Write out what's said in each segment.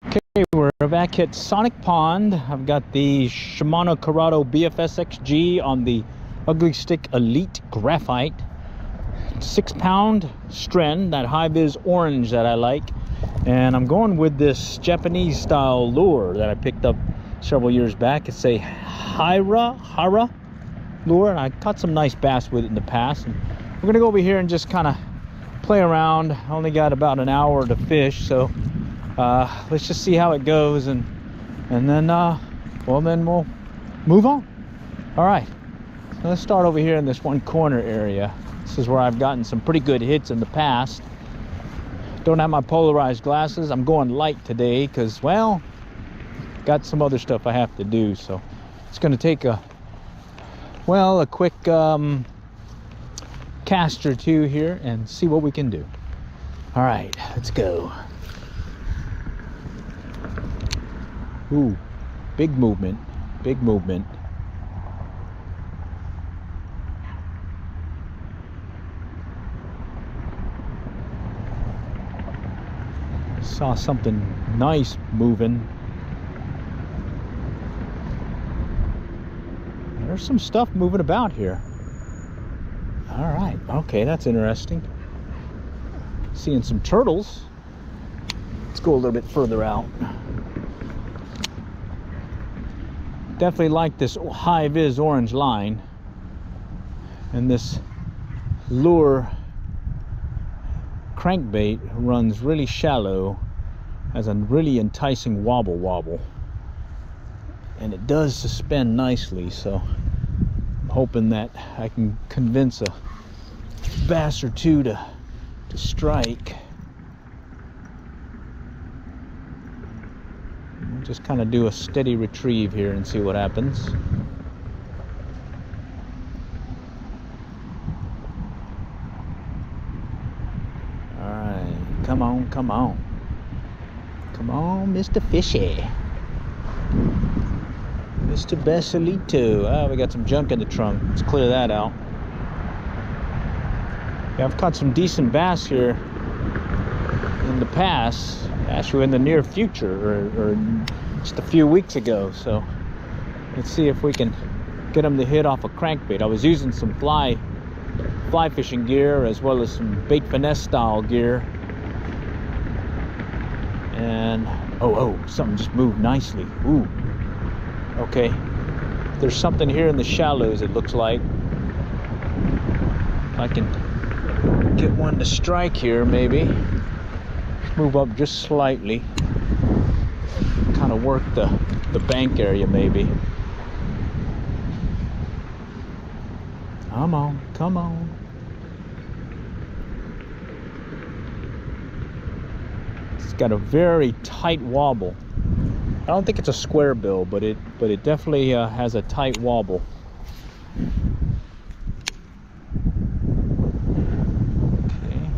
Okay, we're back at Sonic Pond. I've got the Shimano Corrado BFS XG on the Ugly Stick Elite Graphite. 6-pound strand, that high-vis orange that I like. And I'm going with this Japanese style lure that I picked up several years back. It's a Hara lure, and I caught some nice bass with it in the past. And we're gonna go over here and just kind of play around. I only got about an hour to fish, so let's just see how it goes, and then well, then we'll move on. All right, so let's start over here in this one corner area. This is where I've gotten some pretty good hits in the past. Don't have my polarized glasses. I'm going light today because, well, got some other stuff I have to do, so it's going to take a quick cast or two here and see what we can do. All right, let's go. Ooh, big movement, big movement. Saw something nice moving. There's some stuff moving about here. All right, okay, that's interesting. Seeing some turtles. Let's go a little bit further out. Definitely like this high-vis orange line, and this lure crankbait runs really shallow, has a really enticing wobble, and it does suspend nicely, so I'm hoping that I can convince a bass or two to strike. We'll just kind of do a steady retrieve here and see what happens. All right, come on, come on. Come on, Mr. Fishy. Mr. Basilito. Ah, we got some junk in the trunk. Let's clear that out. Yeah, I've caught some decent bass here in the past, actually in the near future, or just a few weeks ago. So let's see if we can get them to hit off a crankbait. I was using some fly fishing gear as well as some bait finesse style gear. And oh, something just moved nicely. Ooh, okay, there's something here in the shallows, it looks like. I can get one to strike here, maybe. Move up just slightly, kind of work the bank area, maybe. Come on, come on. It's got a very tight wobble. I don't think it's a square bill, but it definitely has a tight wobble. Okay.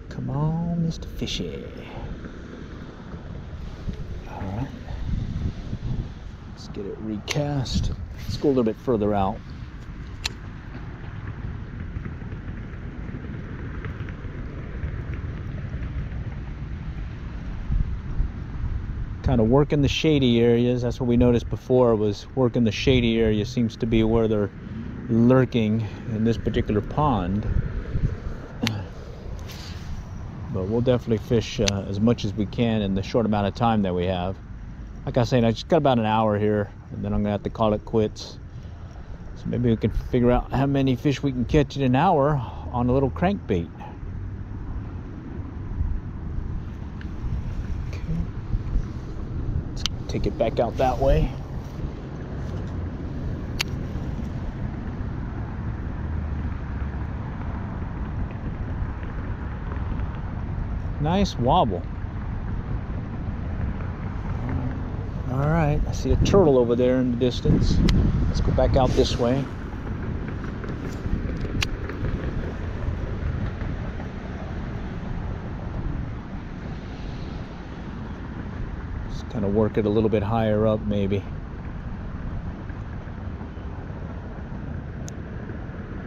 Come on, Mr. Fishy. All right. Let's get it recast. Let's go a little bit further out. Kind of working the shady areas. That's what we noticed before, was working the shady area. Seems to be where they're lurking in this particular pond. But we'll definitely fish as much as we can in the short amount of time that we have. Like I said, I just got about an hour here, and then I'm gonna have to call it quits. So maybe we can figure out how many fish we can catch in an hour on a little crankbait. Take it back out that way. Nice wobble. All right, I see a turtle over there in the distance. Let's go back out this way. Kind of work it a little bit higher up, maybe.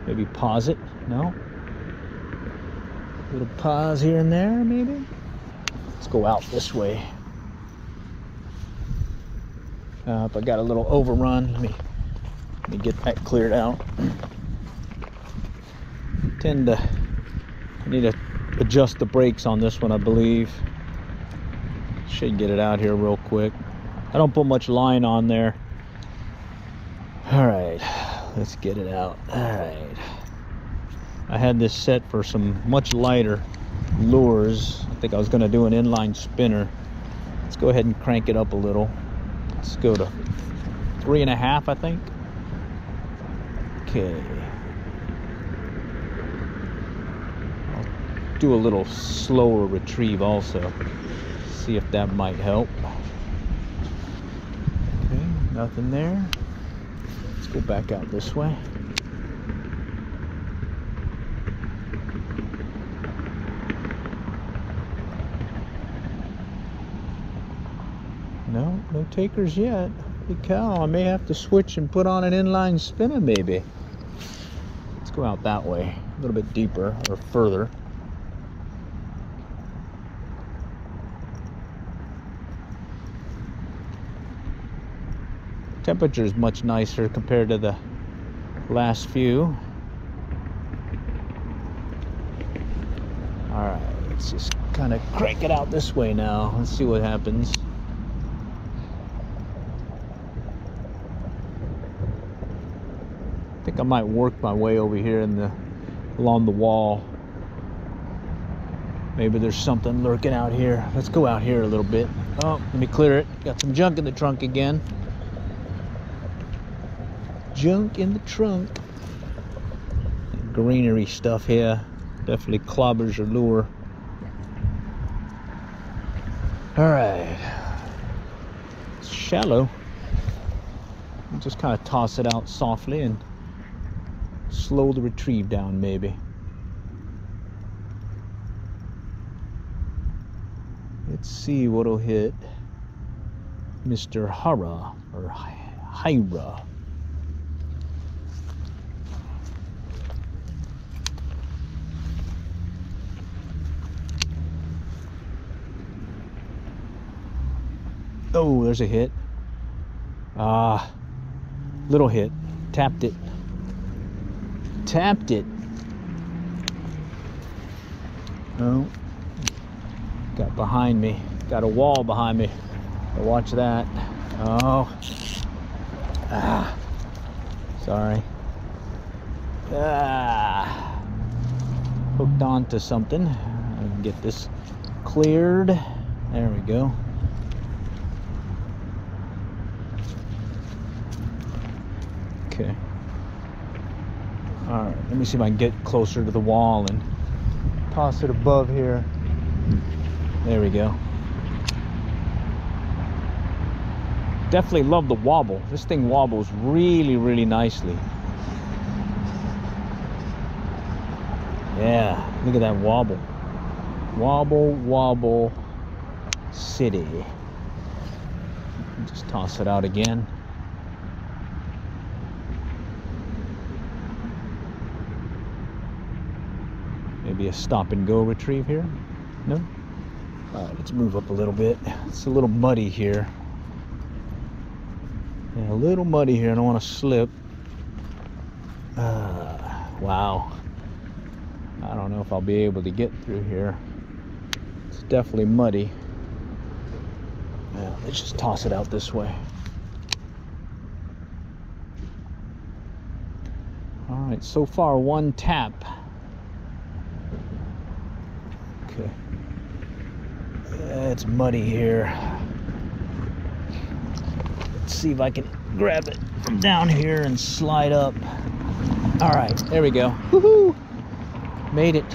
Maybe pause it. No? Little pause here and there, maybe. Let's go out this way. If I got a little overrun, let me get that cleared out. I need to adjust the brakes on this one, I believe. Should get it out here real quick. I don't put much line on there. All right, let's get it out. All right. I had this set for some much lighter lures. I think I was going to do an inline spinner. Let's go ahead and crank it up a little. Let's go to 3.5, I think. Okay. I'll do a little slower retrieve also. See if that might help. Okay, nothing there. Let's go back out this way. No takers yet. Holy cow, I may have to switch and put on an inline spinner maybe. Let's go out that way, a little bit deeper or further. Temperature is much nicer compared to the last few. All right, let's just kind of crank it out this way now. Let's see what happens. I think I might work my way over here along the wall. Maybe there's something lurking out here. Let's go out here a little bit. Oh, let me clear it. Got some junk in the trunk again. Junk in the trunk. Greenery stuff here. Definitely clobbers your lure. All right. It's shallow. Just kind of toss it out softly and slow the retrieve down maybe. Let's see what'll hit Mr. Hara or Hyra. Oh, there's a hit. Little hit. Tapped it. Tapped it. Oh, got behind me. Got a wall behind me. Watch that. Oh. Sorry. Hooked onto something. I can get this cleared. There we go. Okay. All right, let me see if I can get closer to the wall and toss it above here. There we go. Definitely love the wobble. This thing wobbles really, really nicely. Yeah, look at that wobble. Wobble, wobble, city. Just toss it out again. Maybe a stop and go retrieve here. No? All right, let's move up a little bit. It's a little muddy here. Yeah, a little muddy here. I don't want to slip. Wow. I don't know if I'll be able to get through here. It's definitely muddy. Yeah, let's just toss it out this way. All right, so far one tap. Okay. It's muddy here. Let's see if I can grab it from down here and slide up. All right, there we go. Woohoo! Made it.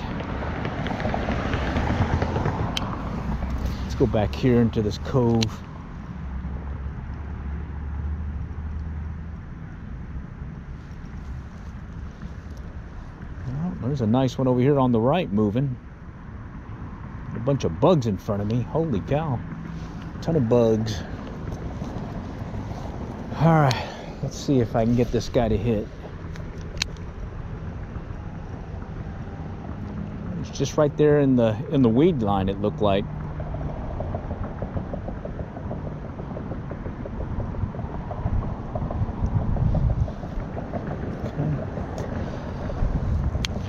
Let's go back here into this cove. Well, there's a nice one over here on the right moving. A bunch of bugs in front of me. Holy cow. A ton of bugs. All right, let's see if I can get this guy to hit. It's just right there in the weed line, it looked like.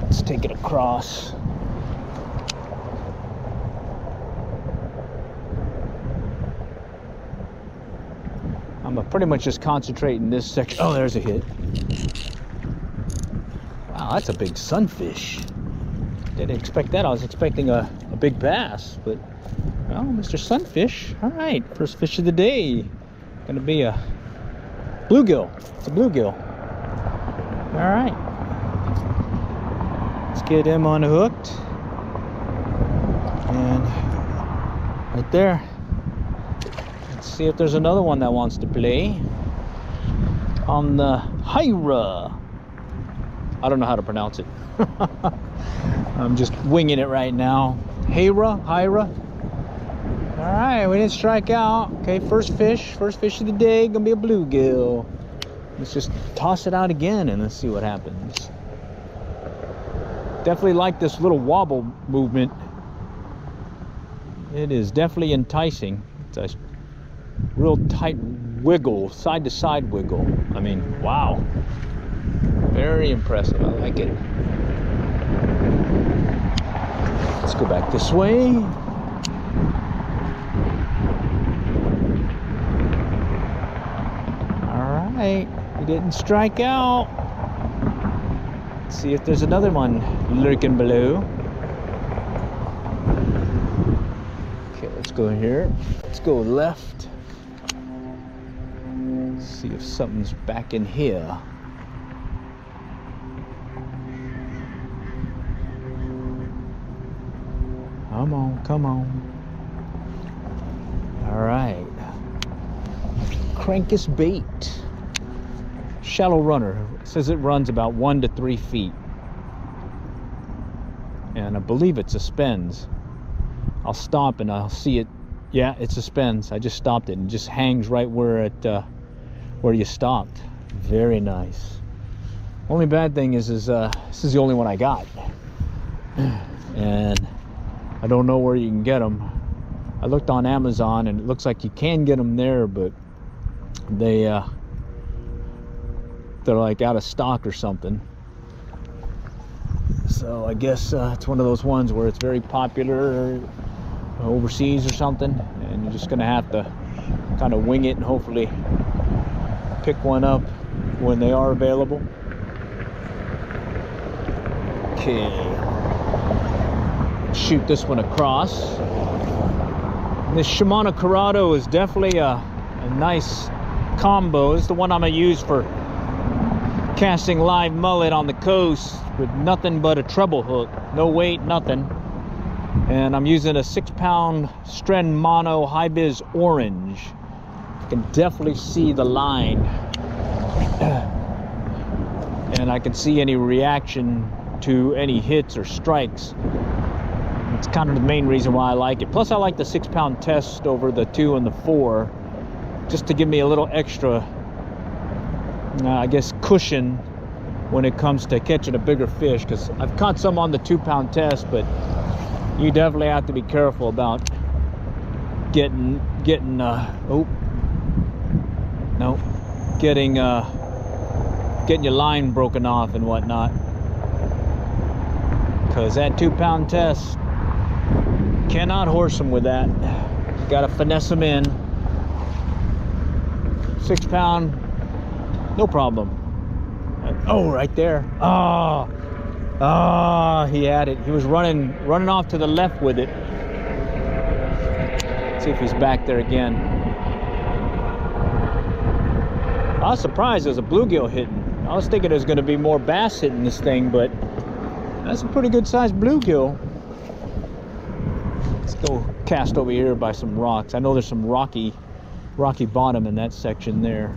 Let's take it across. I'm pretty much just concentrating this section. Oh, there's a hit. Wow, that's a big sunfish. Didn't expect that. I was expecting a big bass, but well, Mr. Sunfish. All right, first fish of the day. Gonna be a bluegill. It's a bluegill. All right. Let's get him unhooked. And right there. Let's see if there's another one that wants to play on the Hyra. I don't know how to pronounce it. I'm just winging it right now. Hyra. All right, we didn't strike out. Okay, first fish of the day, gonna be a bluegill. Let's just toss it out again and let's see what happens. Definitely like this little wobble movement. It is definitely enticing. It's a real tight wiggle, side to side wiggle. I mean, wow. Very impressive. I like it. Let's go back this way. All right, he didn't strike out. Let's see if there's another one lurking below. Okay, let's go here. Let's go left. Let's see if something's back in here. Come on, come on. All right. Crankbait. Shallow runner. It says it runs about 1 to 3 feet. And I believe it suspends. I'll stop and I'll see it. Yeah, it suspends. I just stopped it and it just hangs right where it where you stopped. Very nice. Only bad thing is this is the only one I got. And I don't know where you can get them. I looked on Amazon and it looks like you can get them there, but they're like out of stock or something. So I guess it's one of those ones where it's very popular overseas or something, and you're just gonna have to kind of wing it and hopefully pick one up when they are available. Okay. Shoot this one across. This Shimano Corrado is definitely a nice combo. It's the one I'm gonna use for casting live mullet on the coast with nothing but a treble hook, no weight, nothing. And I'm using a 6-pound Stren Mono High Vis Orange. You can definitely see the line, and I can see any reaction to any hits or strikes. It's kind of the main reason why I like it. Plus I like the 6-pound test over the 2 and the 4, just to give me a little extra, I guess, cushion when it comes to catching a bigger fish, because I've caught some on the 2-pound test, but you definitely have to be careful about getting your line broken off and whatnot, because that 2-pound test, cannot horse them with that. You gotta finesse them in. 6-pound, no problem. Oh, right there. He had it. He was running off to the left with it. Let's see if he's back there again. I was surprised there's a bluegill hitting. I was thinking there's going to be more bass hitting this thing, but that's a pretty good sized bluegill. Let's go cast over here by some rocks. I know there's some rocky bottom in that section there.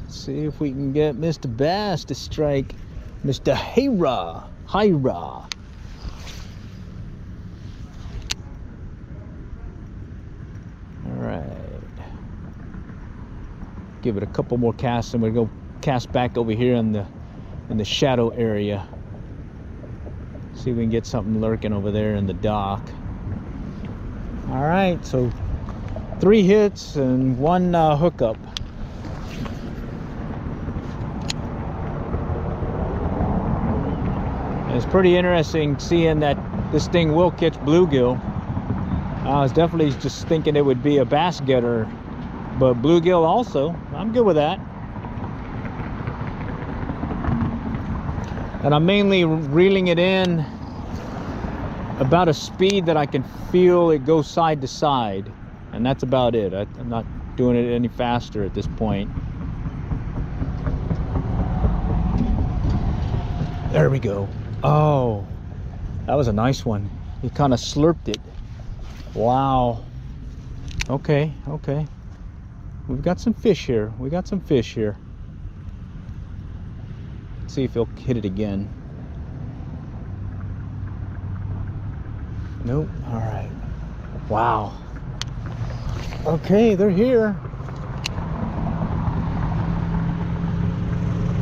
See if we can get Mr. Bass to strike Mr. Hyra. All right. Give it a couple more casts and we'll go cast back over here on the in the shadow area. See if we can get something lurking over there in the dock. All right, so 3 hits and 1 hookup. It's pretty interesting seeing that this thing will catch bluegill. I was definitely just thinking it would be a bass getter, but bluegill also. I'm good with that. And I'm mainly reeling it in about a speed that I can feel it go side to side, and that's about it. I'm not doing it any faster at this point. There we go. Oh, that was a nice one. He kind of slurped it. Wow. Okay, okay. We've got some fish here. We got some fish here. Let's see if he'll hit it again. Nope. All right. Wow. Okay, they're here.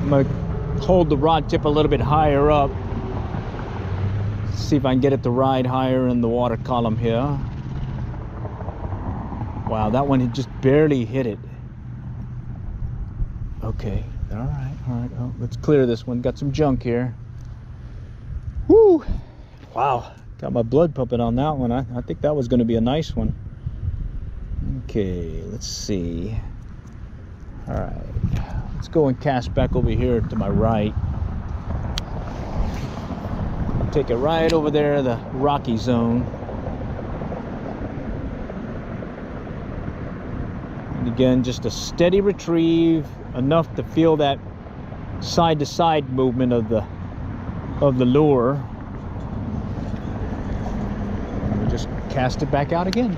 I'm gonna hold the rod tip a little bit higher up. See if I can get it to ride higher in the water column here. Wow, that one just barely hit it. Okay, all right, all right. Oh, let's clear this one. Got some junk here. Woo! Wow, got my blood pumping on that one. I think that was going to be a nice one. Okay, let's see. All right, let's go and cast back over here to my right. Take it right over there, the rocky zone. And again, just a steady retrieve, enough to feel that side to side movement of the lure. And we just cast it back out again.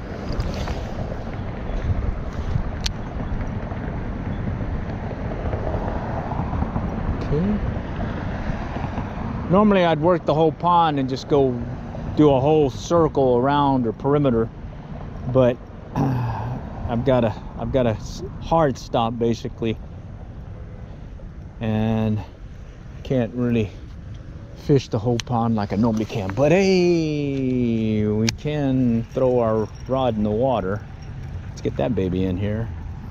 Okay. Normally I'd work the whole pond and just go do a whole circle around or perimeter, but I've got a hard stop basically, and can't really fish the whole pond like I normally can. But hey, we can throw our rod in the water. Let's get that baby in here.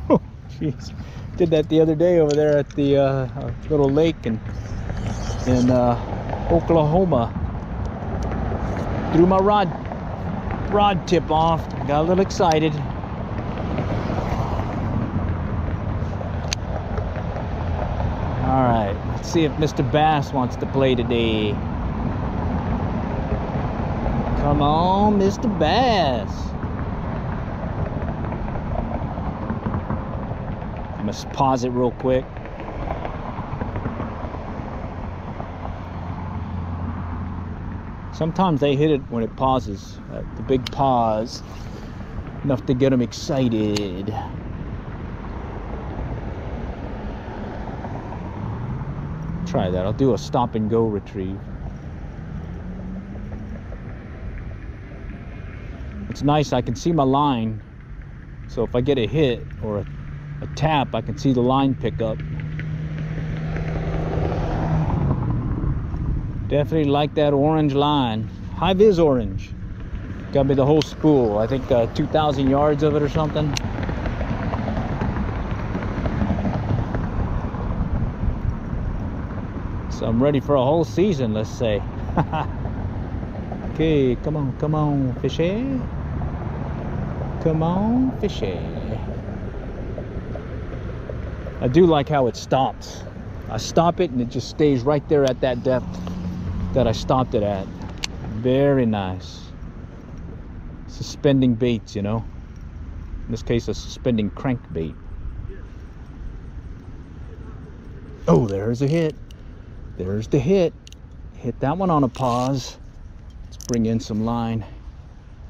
Oh, jeez. Did that the other day over there at the little lake in Oklahoma. Threw my rod tip off. Got a little excited. All right, let's see if Mr. Bass wants to play today. Come on, Mr. Bass. I must pause it real quick. Sometimes they hit it when it pauses, the big pause, enough to get them excited. Try that. I'll do a stop and go retrieve. It's nice, I can see my line, so if I get a hit or a tap, I can see the line pick up. Definitely like that orange line. High vis orange. Got me the whole spool. I think 2,000 yards of it or something. So I'm ready for a whole season, let's say. Okay, come on, fishy. Come on, fishy. I do like how it stops. I stop it and it just stays right there at that depth that I stopped it at. Very nice. Suspending baits, you know. In this case, a suspending crankbait. Oh, there's a hit. There's the hit. Hit that one on a pause. Let's bring in some line.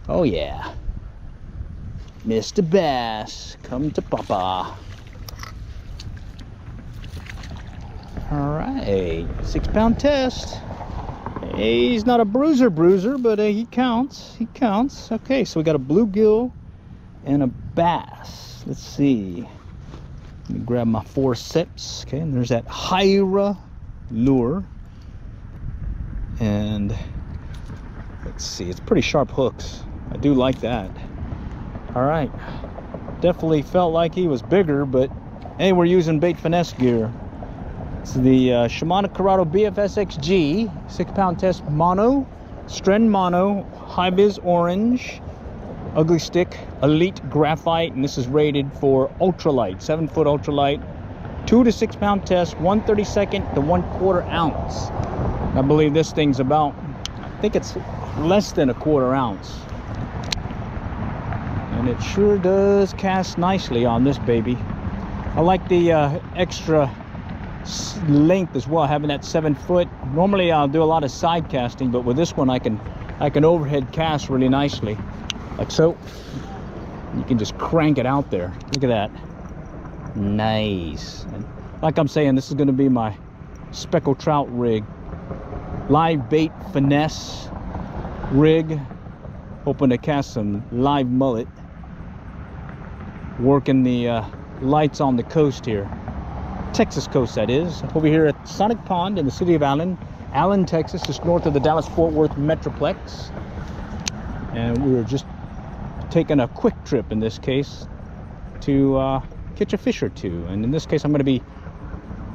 Oh yeah. Mr. Bass, come to Papa. All right, 6-pound test. Hey, he's not a bruiser, but he counts. He counts. Okay, so we got a bluegill and a bass. Let's see. Let me grab my forceps. Okay, and there's that Hyra lure, and let's see, it's pretty sharp hooks. I do like that. All right, definitely felt like he was bigger, but hey, we're using bait finesse gear. It's the Shimano Curado BFS XG 6-pound test mono, Stren mono, high vis orange, ugly stick, elite graphite, and this is rated for ultralight, 7-foot ultralight, 2 to 6 pound test, 1/32 to 1/4 ounce. I believe this thing's about, I think it's less than a 1/4 ounce. And it sure does cast nicely on this baby. I like the extra length as well, having that 7 foot. Normally I'll do a lot of side casting, but with this one I can overhead cast really nicely, like so. You can just crank it out there. Look at that. Nice. And like I'm saying, this is going to be my speckled trout rig, live bait finesse rig, hoping to cast some live mullet, working the lights on the coast here, Texas coast that is, over here at Sonic Pond in the city of Allen, Texas, just north of the Dallas-Fort Worth Metroplex. And we were just taking a quick trip in this case to catch a fish or two. And in this case I'm going to be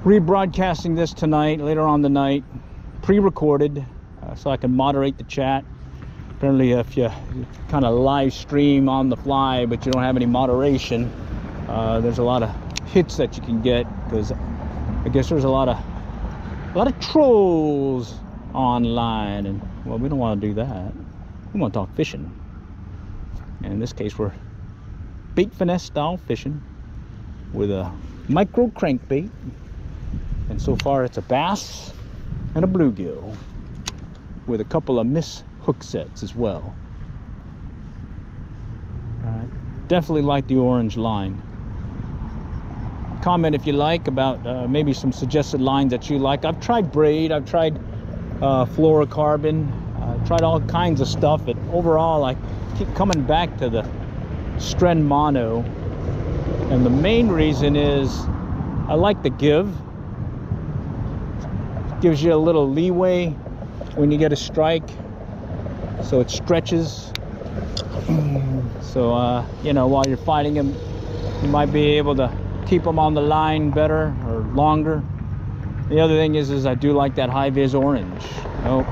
rebroadcasting this tonight, later on the night, pre-recorded, so I can moderate the chat. Apparently if you kind of live stream on the fly but you don't have any moderation, there's a lot of hits that you can get, because I guess there's a lot of trolls online, and well, we don't want to do that. We want to talk fishing, and in this case we're bait finesse style fishing with a micro crankbait, and so far it's a bass and a bluegill with a couple of miss hook sets as well. All right, definitely like the orange line. Comment if you like about maybe some suggested lines that you like. I've tried braid, I've tried fluorocarbon, I've tried all kinds of stuff, but overall I keep coming back to the Stren mono, and the main reason is I like the give. It gives you a little leeway when you get a strike, so it stretches. So you know, while you're fighting them, you might be able to keep them on the line better or longer. The other thing is I do like that high vis orange. Oh,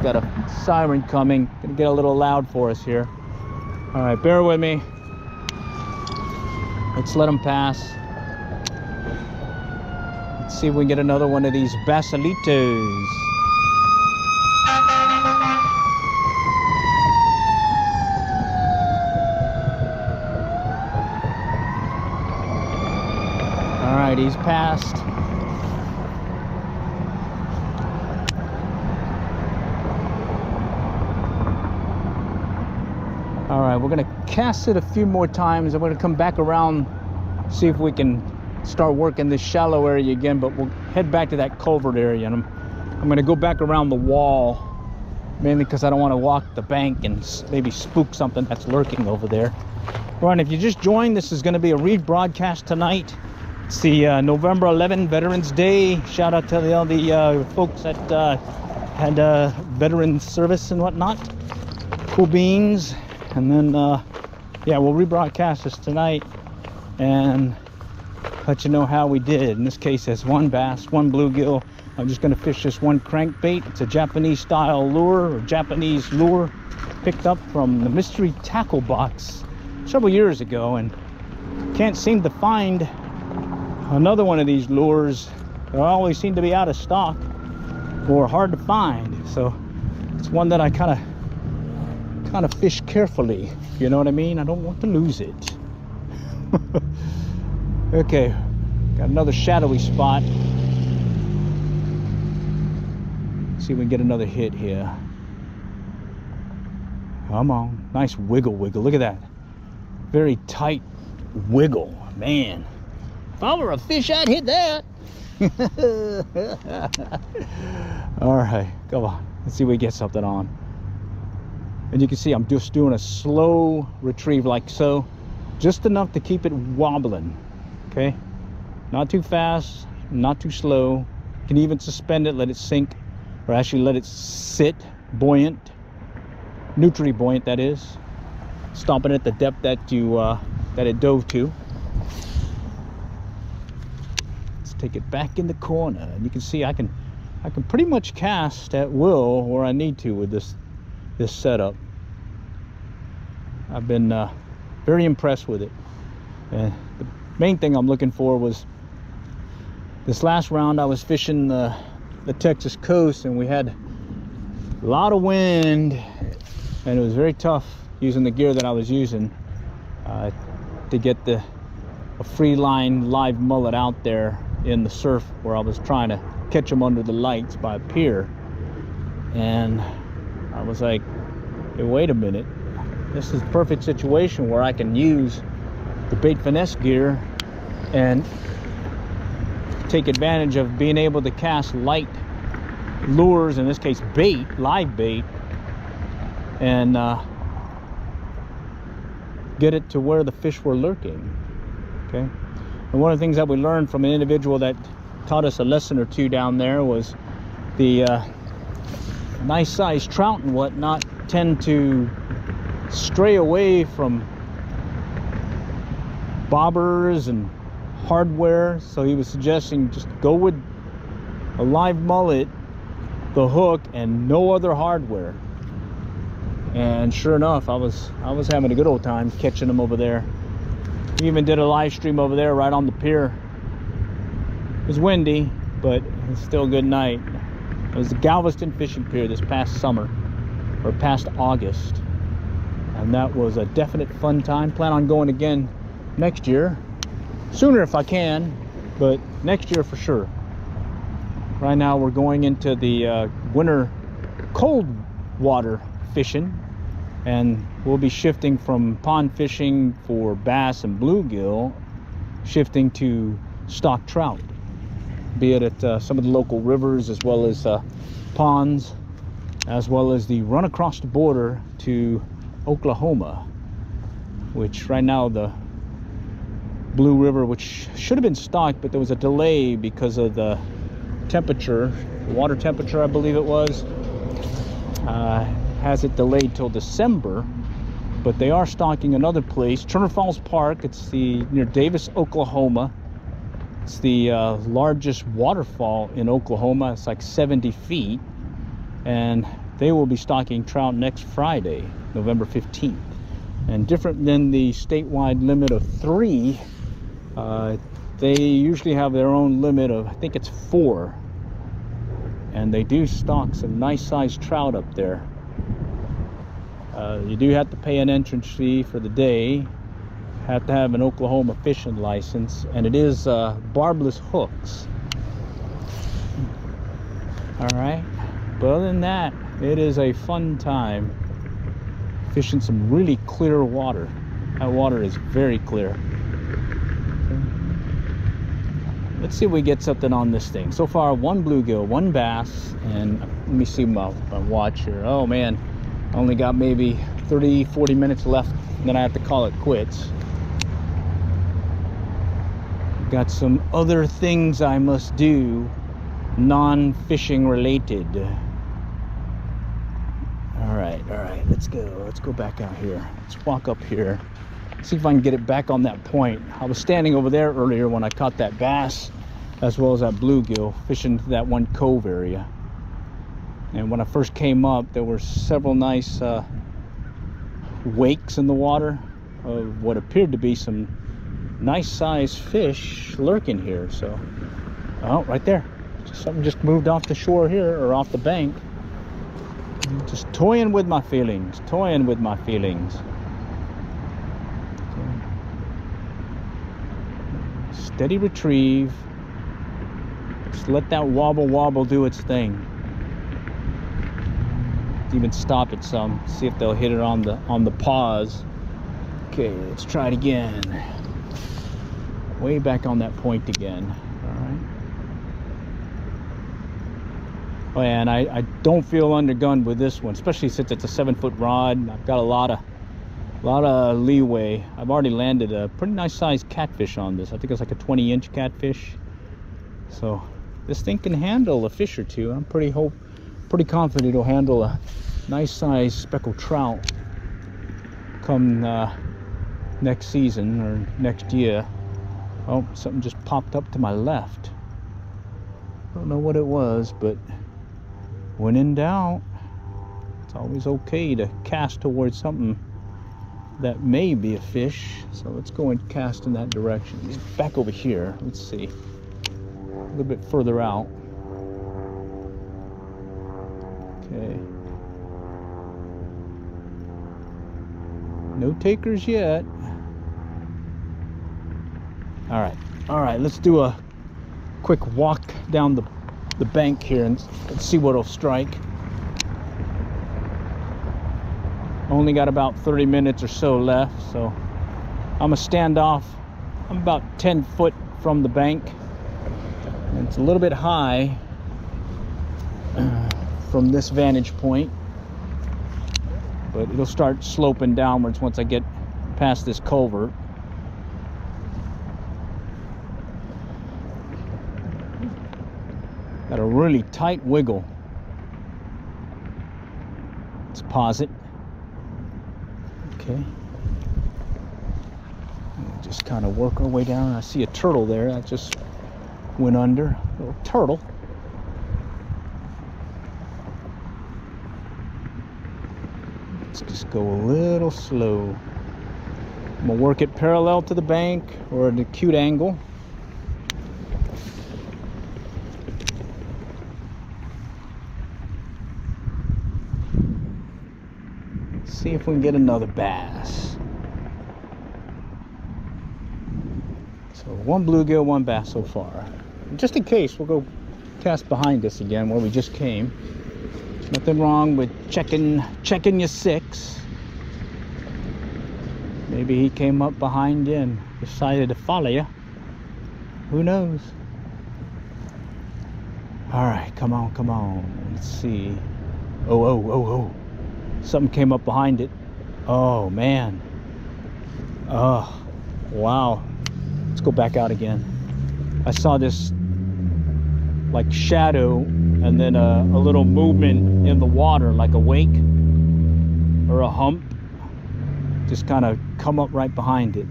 got a siren coming. Gonna get a little loud for us here. All right, bear with me. Let's let them pass. Let's see if we can get another one of these basilitos. All right, he's passed. All right, we're gonna cast it a few more times. I'm gonna come back around, see if we can start working this shallow area again, but we'll head back to that culvert area, and I'm gonna go back around the wall, mainly because I don't want to walk the bank and maybe spook something that's lurking over there. All right, if you just joined, this is gonna be a rebroadcast tonight. It's the November 11 Veterans Day. Shout out to all the folks that had veteran service and whatnot. Cool beans. And then yeah, we'll rebroadcast this tonight and let you know how we did. In this case, there's one bass, one bluegill. I'm just going to fish this one crankbait. It's a Japanese style lure, or Japanese lure, picked up from the mystery tackle box several years ago, and can't seem to find another one of these lures. They always seem to be out of stock or hard to find, so it's one that I kind of fish carefully, you know what I mean? I don't want to lose it. Okay, got another shadowy spot. See if we can get another hit here. Come on, nice wiggle. Look at that, very tight wiggle, man. If I were a fish, I'd hit that. All right, come on, let's see if we get something on. And you can see I'm just doing a slow retrieve, like so, just enough to keep it wobbling. Okay, not too fast, not too slow, Can even suspend it, let it sink, or actually let it sit buoyant, neutrally buoyant, that is, stopping at the depth that you that it dove to. Let's take it back in the corner, and you can see I can pretty much cast at will where I need to with this setup. I've been very impressed with it. And the main thing I'm looking for was this last round I was fishing the Texas coast, and we had a lot of wind, and it was very tough using the gear that I was using to get a free line live mullet out there in the surf where I was trying to catch them under the lights by a pier. And I was like, hey, wait a minute, this is a perfect situation where I can use the bait finesse gear and take advantage of being able to cast light lures, in this case bait, live bait, and get it to where the fish were lurking. Okay, and one of the things that we learned from an individual that taught us a lesson or two down there was the nice sized trout and whatnot tend to stray away from bobbers and hardware. So he was suggesting just go with a live mullet, the hook, and no other hardware. And sure enough, I was having a good old time catching them over there. We even did a live stream over there right on the pier. It was windy, but it's still a good night. It was the Galveston Fishing Pier this past summer, or past August, and that was a definite fun time. Plan on going again next year, sooner if I can, but next year for sure. Right now we're going into the winter cold water fishing, and we'll be shifting from pond fishing for bass and bluegill, shifting to stock trout, be it at some of the local rivers as well as ponds, as well as the run across the border to Oklahoma, which right now the Blue River, which should have been stocked, but there was a delay because of the temperature, the water temperature I believe it was, has it delayed till December. But they are stocking another place, Turner Falls Park. It's near Davis, Oklahoma. It's the largest waterfall in Oklahoma. It's like 70 feet, and they will be stocking trout next Friday, November 15th. And different than the statewide limit of 3, they usually have their own limit of, I think it's 4, and they do stock some nice sized trout up there. You do have to pay an entrance fee for the day, have to have an Oklahoma fishing license, and it is barbless hooks. All right, but other than that, it is a fun time fishing some really clear water. That water is very clear. Let's see if we get something on this thing. So far, 1 bluegill, 1 bass, and let me see my watch here. Oh man, I only got maybe 30-40 minutes left, and then I have to call it quits. Got some other things I must do, non-fishing related. All right, let's go back out here. Let's walk up here, see if I can get it back on that point. I was standing over there earlier when I caught that bass as well as that bluegill, fishing that one cove area. And when I first came up, there were several nice wakes in the water of what appeared to be some nice sized fish lurking here. So, oh, right there, something just moved off the shore here, or off the bank. Just toying with my feelings, steady retrieve, just let that wobble do its thing. Even stop it some, see if they'll hit it on the paws. Okay, let's try it again. Way back on that point again. All right. Oh yeah, and I don't feel undergunned with this one, especially since it's a 7-foot rod. I've got a lot of leeway. I've already landed a pretty nice sized catfish on this. I think it's like a 20-inch catfish. So this thing can handle a fish or two. I'm pretty confident it'll handle a nice size speckled trout come next season or next year. Oh, something just popped up to my left. Don't know what it was, but when in doubt, it's always okay to cast towards something that may be a fish. So let's go and cast in that direction. He's back over here. Let's see. A little bit further out. Okay. No takers yet. All right, let's do a quick walk down the bank here and let's see what'll strike. Only got about 30 minutes or so left, so I'm gonna stand off. I'm about 10 foot from the bank, and it's a little bit high from this vantage point, but it'll start sloping downwards once I get past this culvert. Got a really tight wiggle. Let's pause it. Okay. We'll just kind of work our way down. I see a turtle there that just went under. A little turtle. Let's just go a little slow. I'm gonna work it parallel to the bank or an acute angle. See if we can get another bass. So one bluegill, one bass so far. Just in case, we'll go cast behind us again where we just came. Nothing wrong with checking your six. Maybe he came up behind you and decided to follow you. Who knows? All right, come on. Let's see. Oh. Something came up behind it. Oh man. Oh wow. Let's go back out again. I saw this like shadow and then a little movement in the water, like a wake or a hump, just kind of come up right behind it.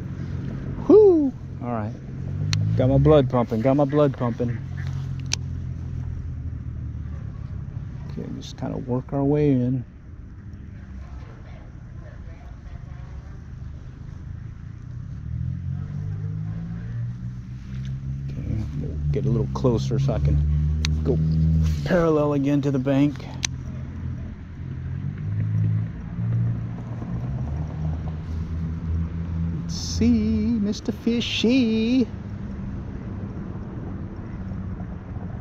Whoo! All right, got my blood pumping. Okay, just kind of work our way in. Get a little closer so I can go parallel again to the bank. Let's see, Mr. Fishy.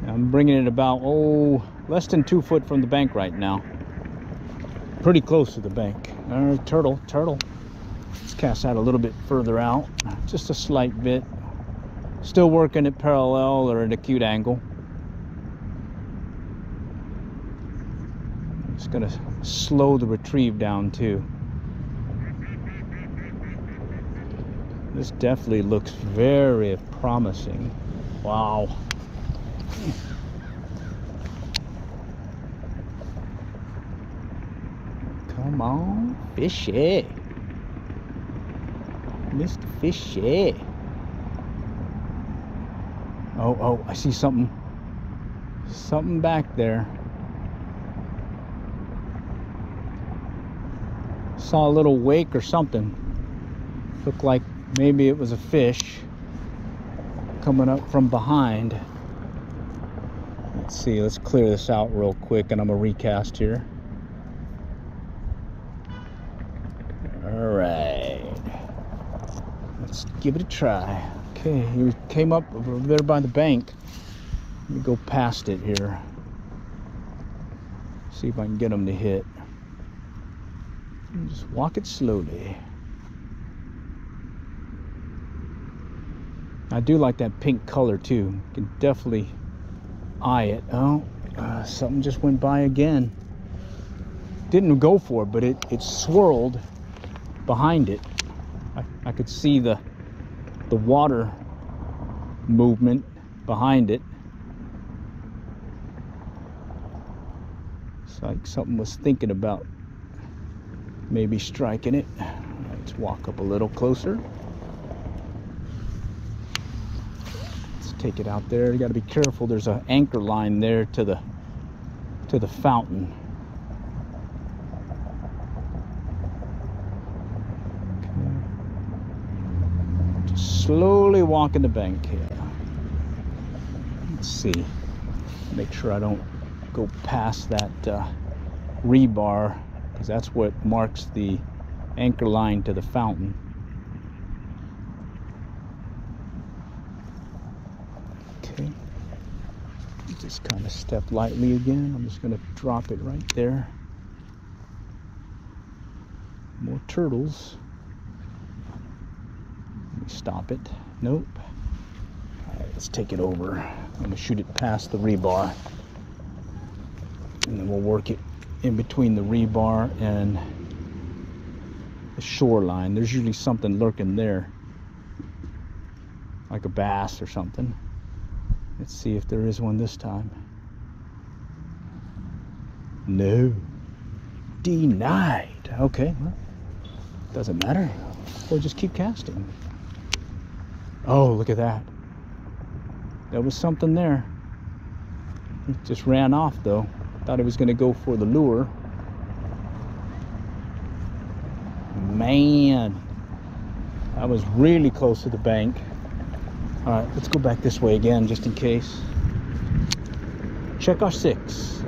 I'm bringing it about, less than 2 foot from the bank right now. Pretty close to the bank. All right, turtle. Let's cast that a little bit further out, just a slight bit. Still working at parallel or at acute angle. I'm just gonna slow the retrieve down too. This definitely looks very promising. Wow. Come on, fishy. Mr. Fishy. Oh, I see something back there. Saw a little wake or something. Looked like maybe it was a fish coming up from behind. Let's see, let's clear this out real quick and I'm gonna recast here. All right, let's give it a try. Okay, he came up over there by the bank. Let me go past it here. See if I can get him to hit. Just walk it slowly. I do like that pink color too. You can definitely eye it. Oh, something just went by again. Didn't go for it, but it swirled behind it. I could see the water movement behind it. Looks like something was thinking about maybe striking it. Let's walk up a little closer. Let's take it out there. You got to be careful. There's an anchor line there to the fountain. Okay. Just slowly walking the bank here. Let's see. Make sure I don't go past that rebar, because that's what marks the anchor line to the fountain. Okay, just kind of step lightly again. I'm just going to drop it right there. More turtles. Let me stop it. Nope. All right, let's take it over. I'm going to shoot it past the rebar, and then we'll work it in between the rebar and the shoreline. There's usually something lurking there, like a bass or something. Let's see if there is one this time. No. Denied. Okay, well, doesn't matter. We'll just keep casting. Oh, look at that. There was something there. It just ran off though. Thought it was going to go for the lure. Man, I was really close to the bank. All right, let's go back this way again just in case. Check our 6.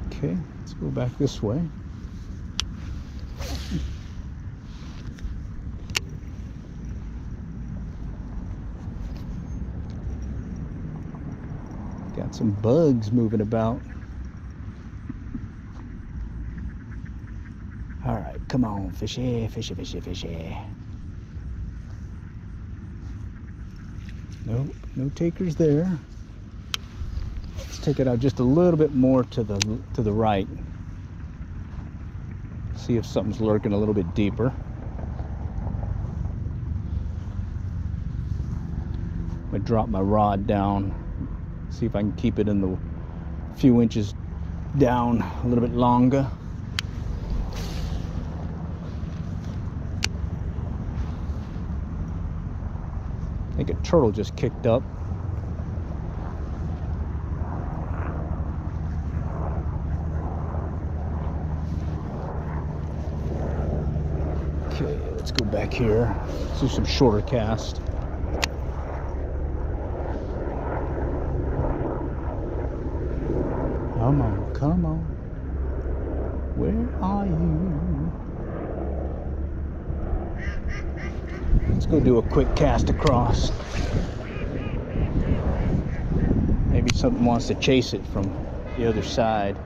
Okay, let's go back this way. Got some bugs moving about. All right, come on, fishy, fishy, fishy, fishy. Nope, no takers there. Let's take it out just a little bit more to the right. See if something's lurking a little bit deeper. I'm gonna drop my rod down. See if I can keep it in the few inches down a little bit longer. I think a turtle just kicked up. Okay, let's go back here. Let's do some shorter cast. Come on, come on. Where are you? Let's go do a quick cast across. Maybe something wants to chase it from the other side.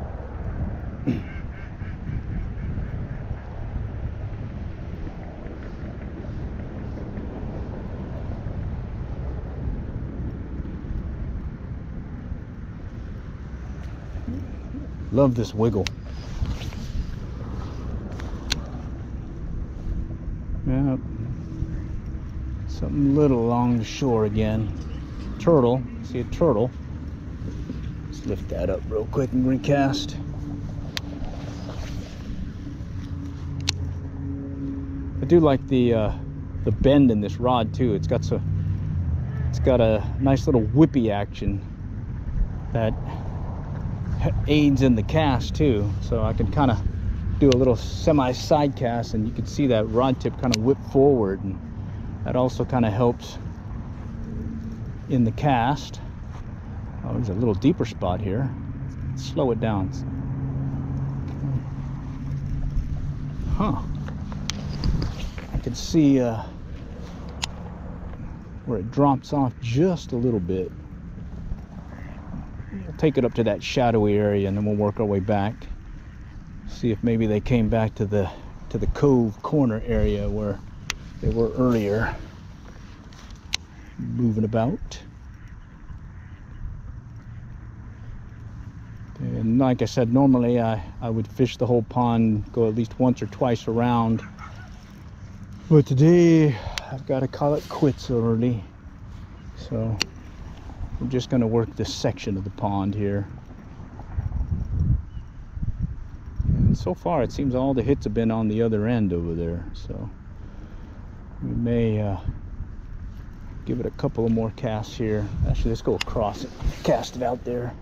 Love this wiggle. Yep. Something little along the shore again. Turtle. See a turtle. Let's lift that up real quick and recast. I do like the bend in this rod too. It's got a nice little whippy action that aids in the cast too, so I can kind of do a little semi side cast, and you can see that rod tip kind of whip forward, and that also kind of helps in the cast. Oh, there's a little deeper spot here. Let's slow it down. Huh, I can see where it drops off just a little bit. We'll take it up to that shadowy area, and then we'll work our way back. See if maybe they came back to the cove corner area where they were earlier. Moving about. And like I said, normally I would fish the whole pond, go at least once or twice around But today I've got to call it quits early, so we're just going to work this section of the pond here. And so far it seems all the hits have been on the other end over there, so we may give it a couple of more casts here. Actually, let's go across it, cast it out there.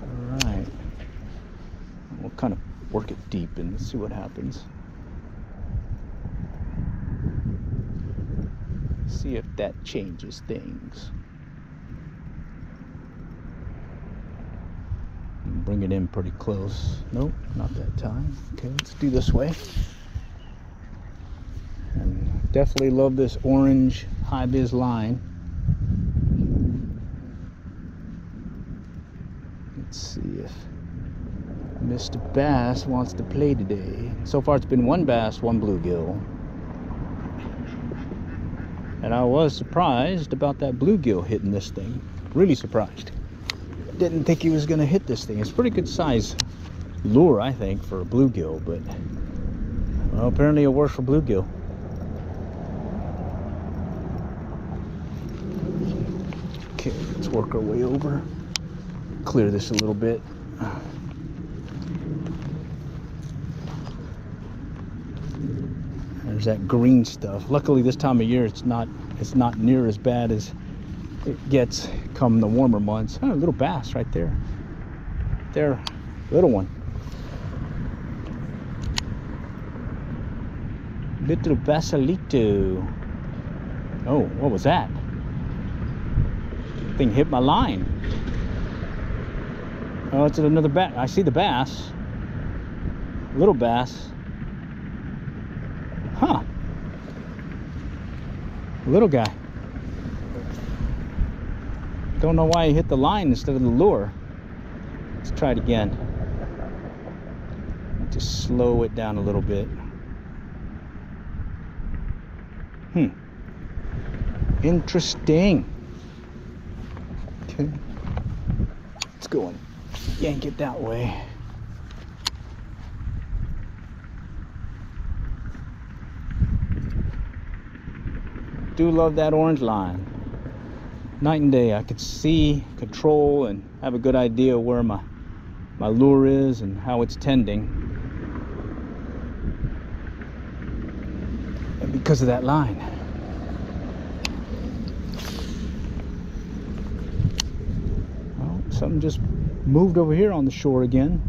All right, we'll kind of work it deep and see what happens. See if that changes things. Bring it in pretty close. Nope, not that time. Okay, let's do this way. And definitely love this orange high vis line. Let's see if Mr. Bass wants to play today. So far it's been one bass, one bluegill. And I was surprised about that bluegill hitting this thing. Really surprised. Didn't think he was gonna hit this thing. It's a pretty good size lure, I think, for a bluegill, but well, apparently it works for bluegill. Okay, let's work our way over. Clear this a little bit. There's that green stuff. Luckily this time of year it's not near as bad as it gets come the warmer months. Oh, a little bass right there. There, little one. Little basalito. Oh, what was that? Thing hit my line. Oh, it's another bass. I see the bass. Little bass. Huh. Little guy. Don't know why he hit the line instead of the lure. Let's try it again. Just slow it down a little bit. Interesting. Okay. Let's go and yank it that way. Do love that orange line. Night and day, I could see, control, and have a good idea where my lure is and how it's tending. And because of that line. Well, something just moved over here on the shore again.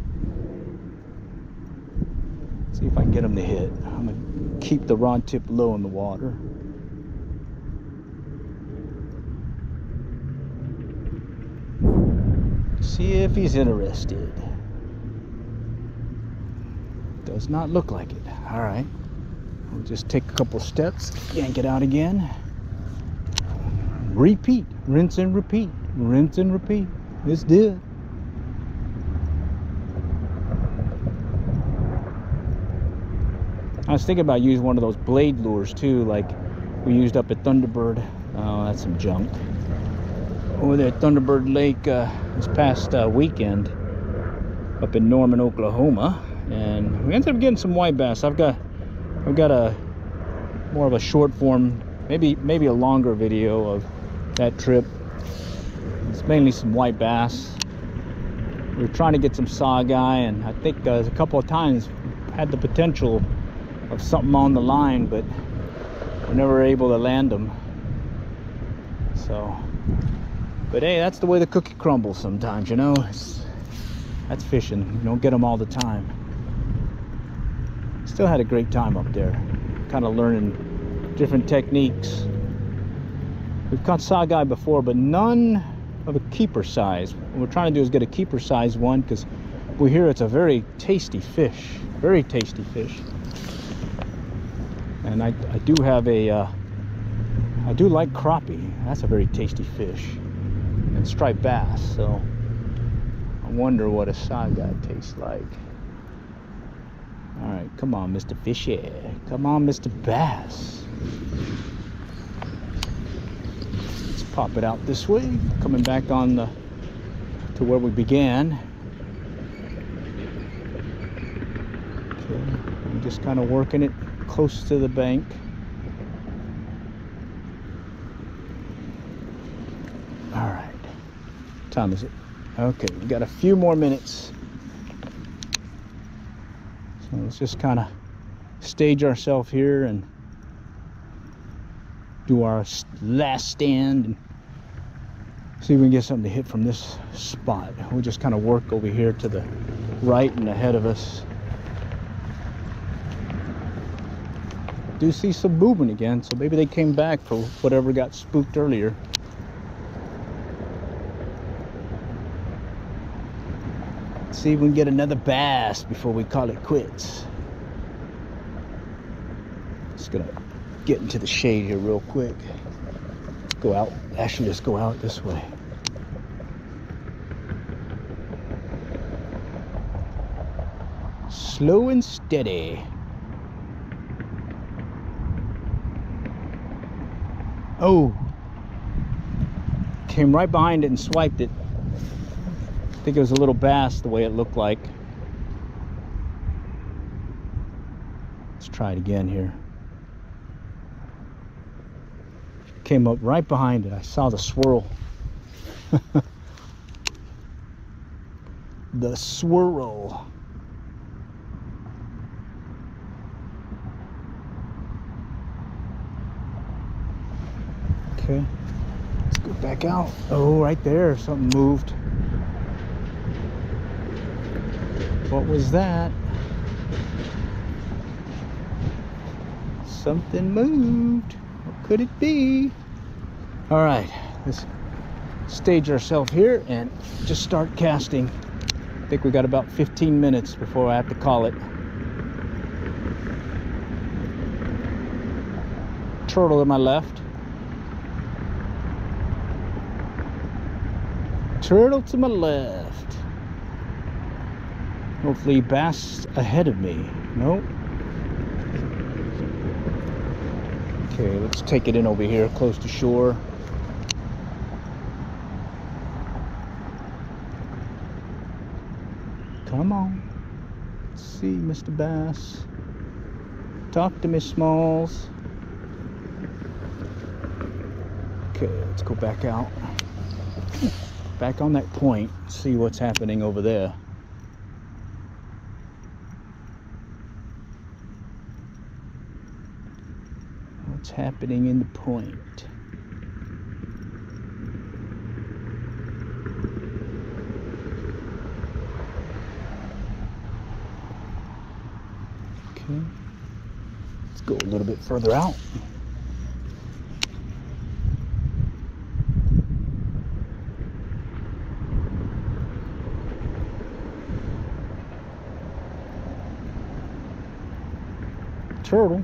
Let's see if I can get him to hit. I'm gonna keep the rod tip low in the water. See if he's interested. Does not look like it. All right, we'll just take a couple steps, yank it out again. Repeat, rinse and repeat, rinse and repeat. It's good. I was thinking about using one of those blade lures too, like we used up at Thunderbird. Oh, that's some junk. Over there at Thunderbird Lake this past weekend up in Norman, Oklahoma, and we ended up getting some white bass. I've got a more of a short form, maybe a longer video of that trip. It's mainly some white bass. We were trying to get some saugeye, and I think a couple of times had the potential of something on the line, but we're never able to land them. So, but hey, that's the way the cookie crumbles sometimes, you know. That's fishing. You don't get them all the time. Still had a great time up there, kind of learning different techniques. We've caught saugeye before, but none of a keeper size. What we're trying to do is get a keeper size one, because we hear it's a very tasty fish. Very tasty fish. And I do have a I do like crappie. That's a very tasty fish. And striped bass, so I wonder what a saugeye tastes like. All right, come on, Mr. Fishy. Come on, Mr. Bass. Let's pop it out this way. Coming back on to where we began. Okay, I'm just kind of working it close to the bank. All right, what time is it? Okay, we got a few more minutes. So let's just kind of stage ourselves here and do our last stand and see if we can get something to hit from this spot. We'll just kind of work over here to the right and ahead of us. Do see some movement again, so maybe they came back for whatever got spooked earlier. Let's see if we can get another bass before we call it quits. Just gonna get into the shade here real quick. Go out, actually just go out this way. Slow and steady. Oh, came right behind it and swiped it. I think it was a little bass the way it looked like. Let's try it again here. Came up right behind it. I saw the swirl. The swirl. Okay, let's go back out. Oh, right there, something moved. What was that? Something moved. What could it be? All right, let's stage ourselves here and just start casting. I think we got about 15 minutes before I have to call it. Turtle to my left. Turtle to my left. Hopefully bass ahead of me. Nope. Okay, let's take it in over here close to shore. Come on. Let's see, Mr. Bass. Talk to me, Smalls. Okay, let's go back out. Back on that point, see what's happening over there. What's happening in the point? Okay, let's go a little bit further out. Turtle.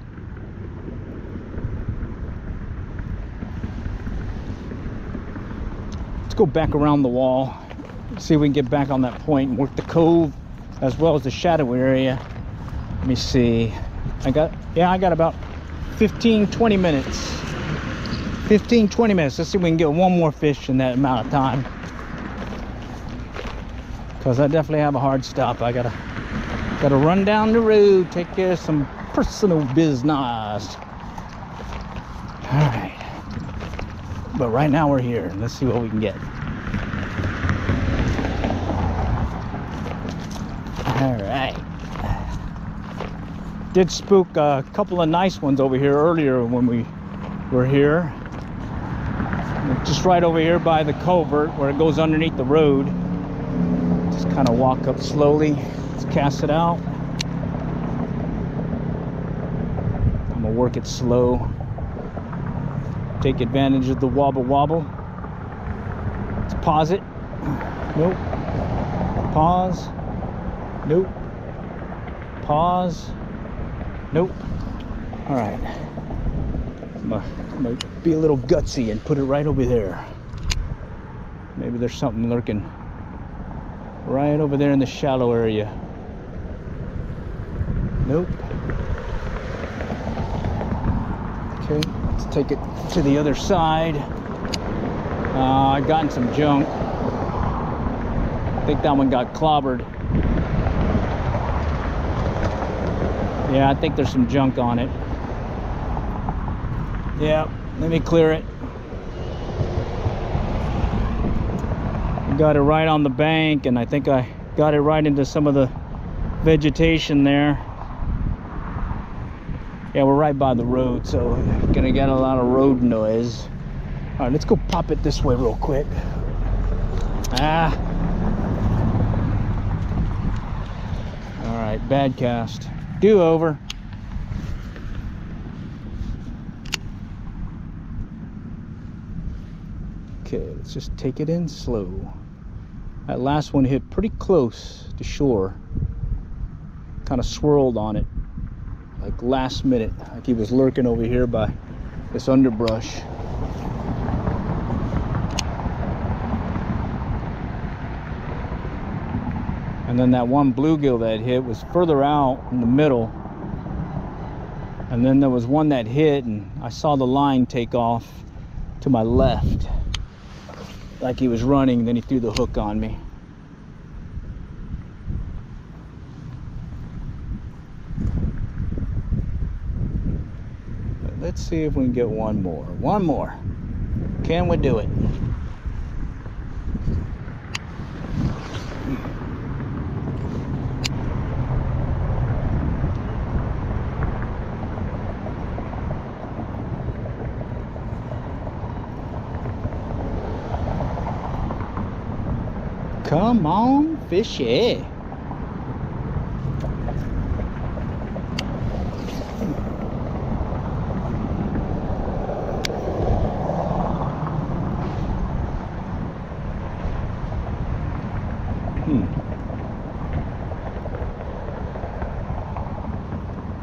Let's go back around the wall, see if we can get back on that point and work the cove as well as the shadow area. Let me see. I got about 15-20 minutes. 15-20 minutes. Let's see if we can get one more fish in that amount of time, because I definitely have a hard stop. I gotta run down the road, take care of some personal business. All right, but right now we're here. Let's see what we can get. All right, did spook a couple of nice ones over here earlier when we were here, just right over here by the culvert where it goes underneath the road. Just kind of walk up slowly. Let's cast it out. Work it slow, take advantage of the wobble wobble. Let's pause it. Nope. Pause. Nope. Pause. Nope. All right, I'm gonna be a little gutsy and put it right over there. Maybe there's something lurking right over there in the shallow area. Nope. Okay, let's take it to the other side. I got some junk. I think that one got clobbered. Yeah, I think there's some junk on it. Yeah, let me clear it. I got it right on the bank, and I think I got it right into some of the vegetation there. Yeah, we're right by the road, so gonna get a lot of road noise. All right, let's go pop it this way real quick. Ah. All right, bad cast. Do over. Okay, let's just take it in slow. That last one hit pretty close to shore. Kind of swirled on it, like last minute, like he was lurking over here by this underbrush. And then that one bluegill that hit was further out in the middle. And then there was one that hit, and I saw the line take off to my left, like he was running, then he threw the hook on me. But let's see if we can get one more. One more. Can we do it? Come on, fishy.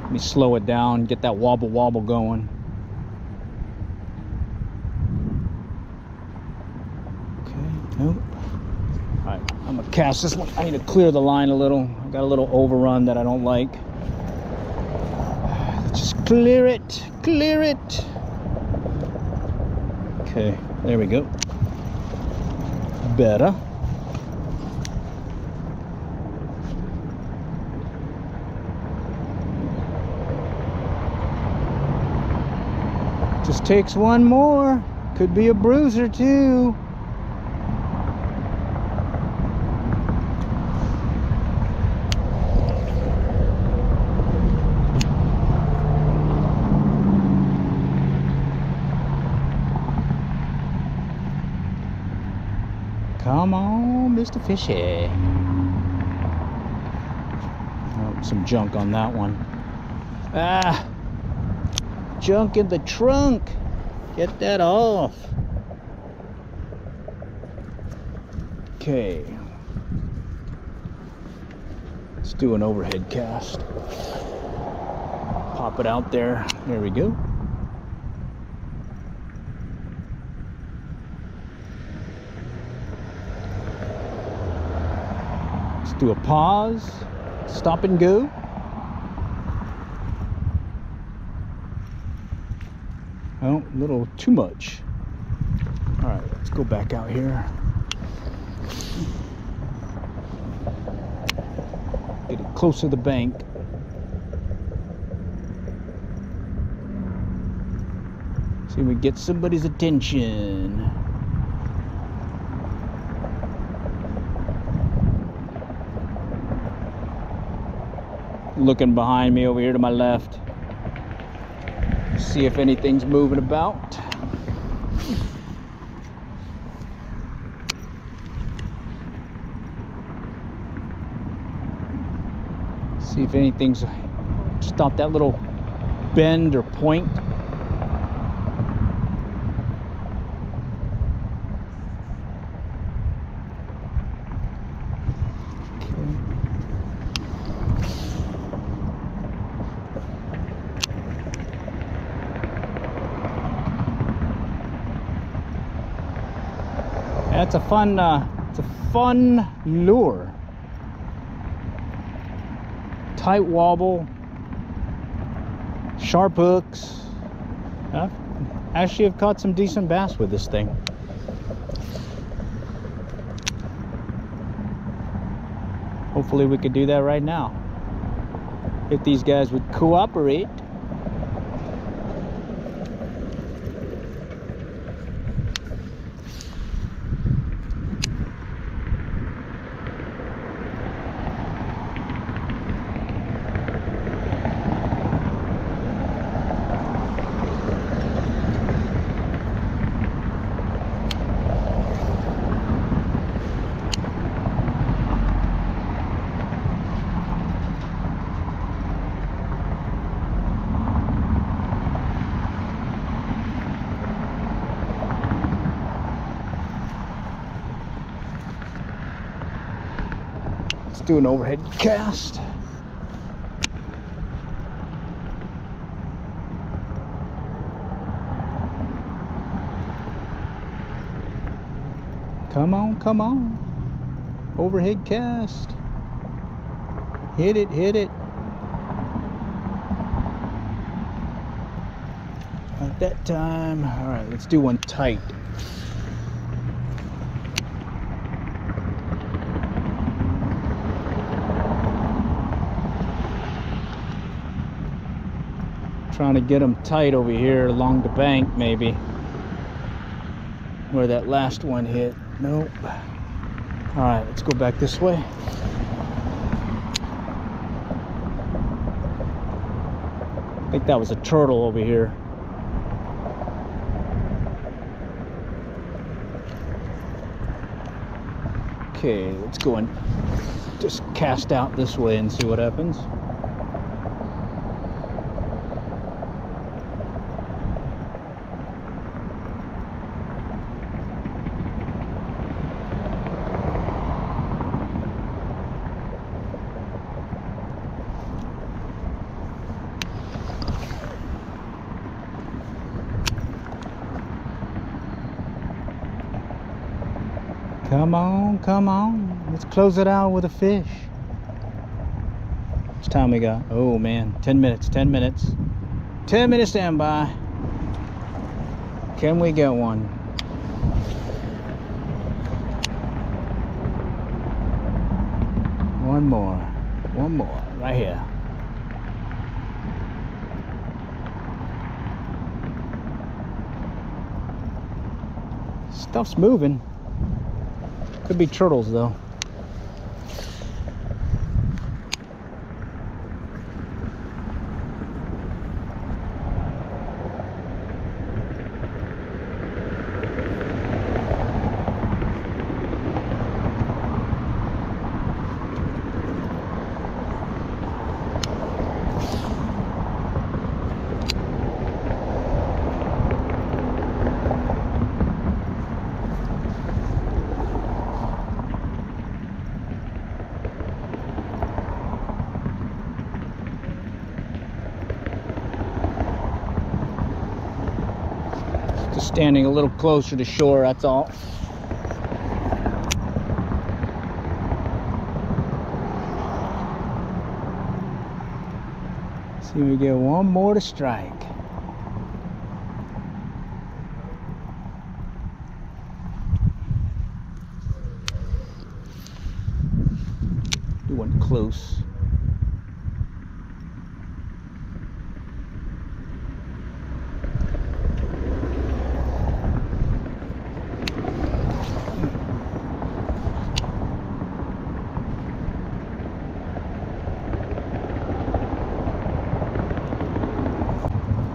Let me slow it down, get that wobble wobble going. Okay, nope. Alright, I'm gonna cast this one. I need to clear the line a little. I got a little overrun that I don't like. Let's just clear it. Clear it. Okay, there we go. Better. Just takes one more. Could be a bruiser too. Come on, Mr. Fishy. Oh, some junk on that one. Ah, junk in the trunk. Get that off. Okay. Let's do an overhead cast. Pop it out there. There we go. Do a pause, stop and go. Oh, a little too much. All right, let's go back out here. Get it close to the bank. See if we get somebody's attention. Looking behind me over here to my left. See if anything's moving about. See if anything's just off that little bend or point. It's a fun lure. Tight wobble, sharp hooks. Actually, I've caught some decent bass with this thing. Hopefully we could do that right now. if these guys would cooperate. Do an overhead cast. Come on, come on. Overhead cast. Hit it, hit it. At that time. All right, let's do one tight. Trying to get them tight over here along the bank, maybe where that last one hit. Nope. All right, let's go back this way. I think that was a turtle over here. Okay, let's go and just cast out this way and see what happens. Come on, come on. Let's close it out with a fish. How much time we got? Oh man, 10 minutes, 10 minutes. 10 minutes standby. Can we get one? One more, right here. Stuff's moving. Could be turtles though. Just standing a little closer to shore, that's all. See, we get one more to strike. Do one close.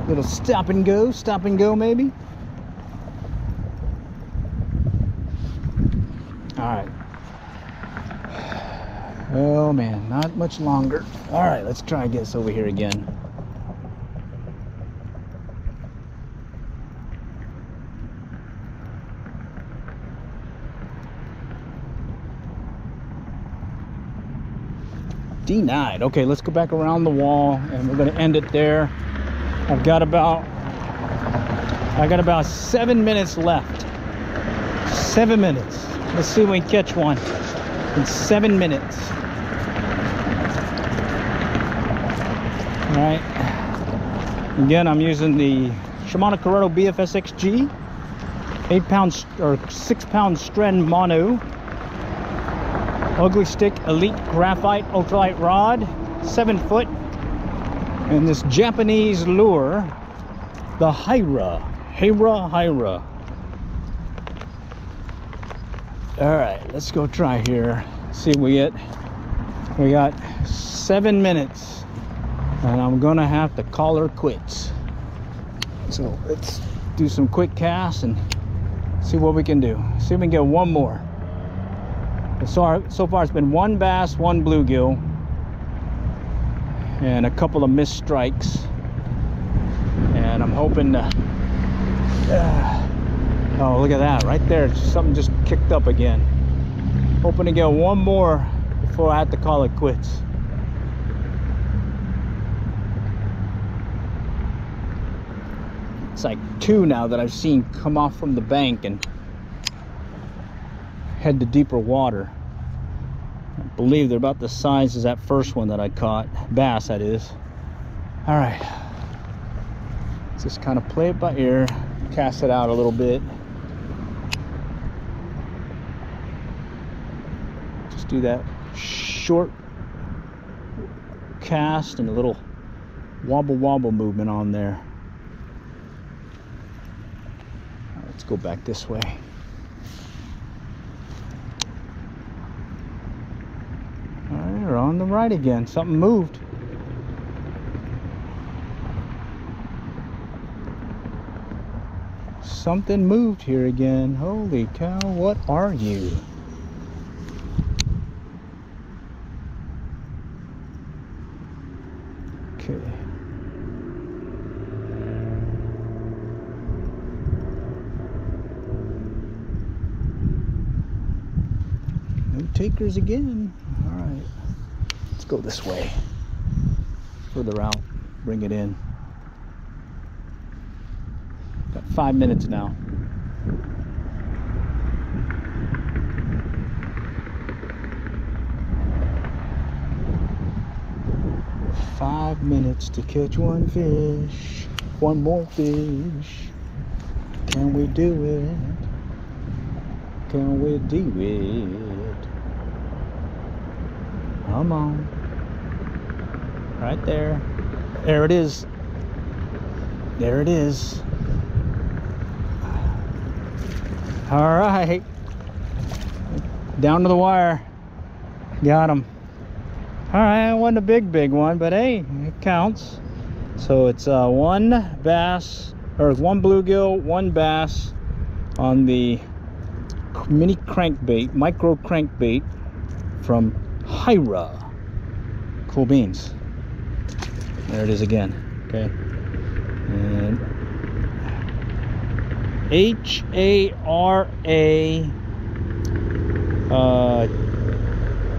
Little stop and go maybe. All right. Oh man, not much longer. All right, let's try and get this over here again. Denied. Okay, let's go back around the wall and we're going to end it there. I got about 7 minutes left. 7 minutes. Let's see if we can catch one in 7 minutes. All right. Again, I'm using the Shimano Corrado BFS XG 8-pound or 6-pound Stren mono, Ugly Stick Elite Graphite Ultralight rod, 7 foot, And this Japanese lure, the Hira. All right, let's go try here. See what we get. We got 7 minutes, and I'm gonna have to call her quits. So let's do some quick casts and see what we can do. See if we can get one more. So far it's been one bass, one bluegill, and a couple of missed strikes. And I'm hoping to oh, look at that right there, something just kicked up again. Hoping to get one more before I have to call it quits. It's like 2 now that I've seen come off from the bank and head to deeper water. I believe they're about the size as that first one that I caught, bass that is. All right, let's just kind of play it by ear, cast it out a little bit. Just do that short cast and a little wobble movement on there. All right, let's go back this way. All right, we're on the right again. Something moved. Something moved here again. Holy cow, what are you? Okay. No takers again. All right, let's go this way. Further out, bring it in. Got 5 minutes now. Five minutes to catch one fish. One more fish. Can we do it? Can we do it? Come on. Right there. There it is. There it is. All right. Down to the wire. Got him. All right, it wasn't a big one, but hey, it counts. So it's one bass, or one bluegill, one bass on the mini crankbait, micro crankbait from Hira. Cool beans. There it is again. Okay. And H-A-R-A.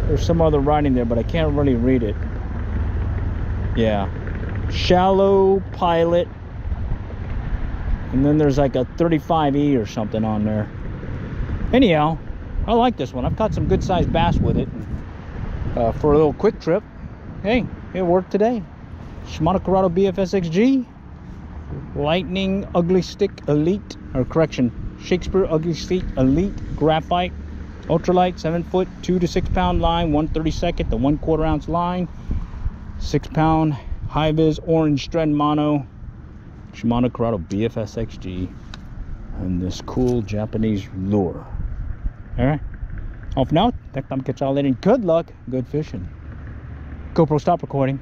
There's some other writing there, but I can't really read it. Yeah. Shallow pilot. And then there's like a 35E or something on there. Anyhow, I like this one. I've caught some good sized bass with it. For a little quick trip. Hey, it worked today. Shimano Curado BFS XG. Lightning Ugly Stick Elite. Or correction, Shakespeare Ugly Stick Elite Graphite. Ultralight 7-foot 2 to 6 pound line, 1/32 to 1/4 ounce line, 6 pound high vis orange strand mono, Shimano Curado BFS XG, and this cool Japanese lure. All right, off now. Next time, catch y'all later. Good luck, good fishing. GoPro, stop recording.